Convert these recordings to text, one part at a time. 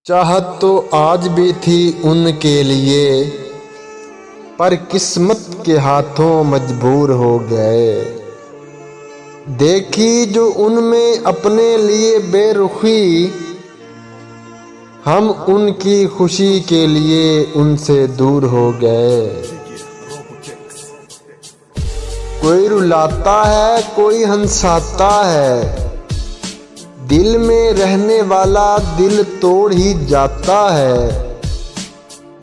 چاہت تو آج بھی تھی ان کے لیے، پر قسمت کے ہاتھوں مجبور ہو گئے۔ دیکھی جو ان میں اپنے لیے بے رخی، ہم ان کی خوشی کے لیے ان سے دور ہو گئے۔ کوئی رلاتا ہے کوئی ہنساتا ہے، دل میں رہنے والا دل توڑ ہی جاتا ہے۔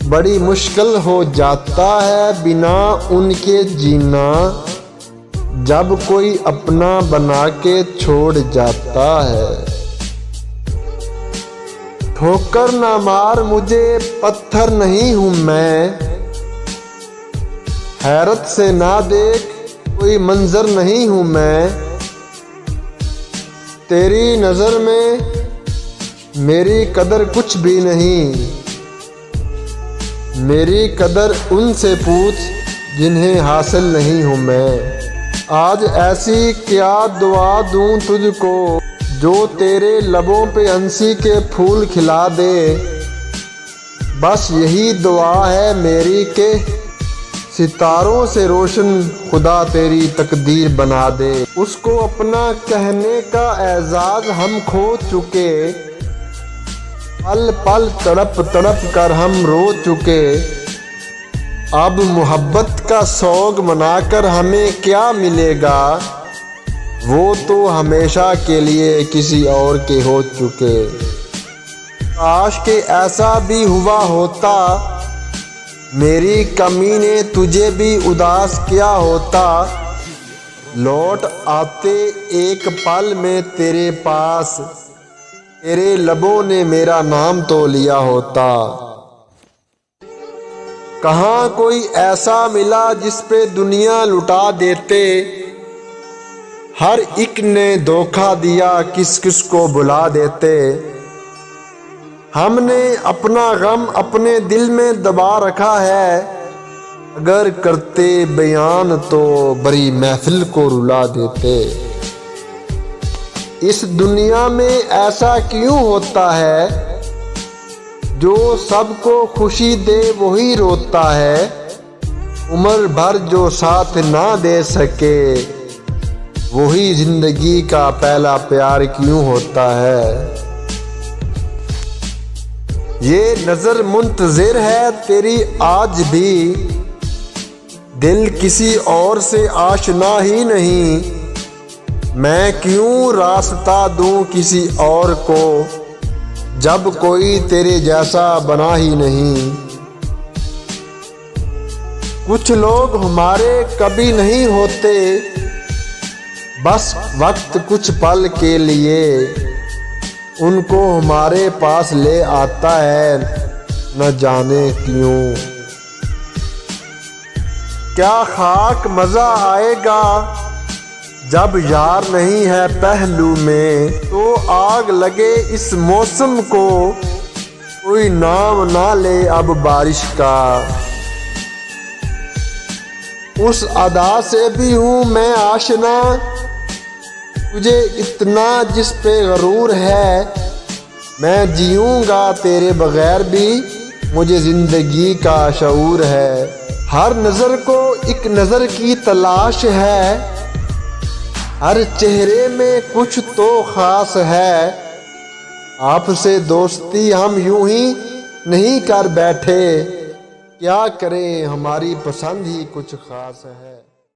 بڑی مشکل ہو جاتا ہے بنا ان کے جینا، جب کوئی اپنا بنا کے چھوڑ جاتا ہے۔ ٹھوکر نہ مار مجھے پتھر نہیں ہوں میں، حیرت سے نہ دیکھ کوئی منظر نہیں ہوں میں۔ تیری نظر میں میری قدر کچھ بھی نہیں، میری قدر ان سے پوچھ جنہیں حاصل نہیں ہوں میں۔ آج ایسی کیا دعا دوں تجھ کو جو تیرے لبوں پہ ہنسی کے پھول کھلا دے۔ بس یہی دعا ہے میری کہ ستاروں سے روشن خدا تیری تقدیر بنا دے۔ اس کو اپنا کہنے کا اعزاز ہم کھو چکے، پل پل تڑپ تڑپ کر ہم رو چکے۔ اب محبت کا سوگ منا کر ہمیں کیا ملے گا، وہ تو ہمیشہ کے لیے کسی اور کے ہو چکے۔ کاش کہ ایسا بھی ہوا ہوتا، میری کمی نے تجھے بھی اداس کیا ہوتا۔ لوٹ آتے ایک پل میں تیرے پاس، تیرے لبوں نے میرا نام تو لیا ہوتا۔ کہاں کوئی ایسا ملا جس پہ دنیا لٹا دیتے، ہر ایک نے دھوکا دیا کس کس کو بلا دیتے۔ ہم نے اپنا غم اپنے دل میں دبا رکھا ہے، اگر کرتے بیان تو بڑی محفل کو رلا دیتے۔ اس دنیا میں ایسا کیوں ہوتا ہے، جو سب کو خوشی دے وہی روتا ہے۔ عمر بھر جو ساتھ نہ دے سکے، وہی زندگی کا پہلا پیار کیوں ہوتا ہے۔ یہ نظر منتظر ہے تیری آج بھی، دل کسی اور سے آشنا ہی نہیں۔ میں کیوں راستہ دوں کسی اور کو، جب کوئی تیرے جیسا بنا ہی نہیں۔ کچھ لوگ ہمارے کبھی نہیں ہوتے، بس وقت کچھ پل کے لیے ان کو ہمارے پاس لے آتا ہے، نہ جانے کیوں۔ کیا خاک مزہ آئے گا جب یار نہیں ہے پہلو میں، تو آگ لگے اس موسم کو کوئی نام نہ لے اب بارش کا۔ اس ادا سے بھی ہوں میں آشنا، تجھے اتنا جس پہ غرور ہے۔ میں جیوں گا تیرے بغیر بھی، مجھے زندگی کا شعور ہے۔ ہر نظر کو ایک نظر کی تلاش ہے، ہر چہرے میں کچھ تو خاص ہے۔ آپ سے دوستی ہم یوں ہی نہیں کر بیٹھے، کیا کریں ہماری پسند ہی کچھ خاص ہے۔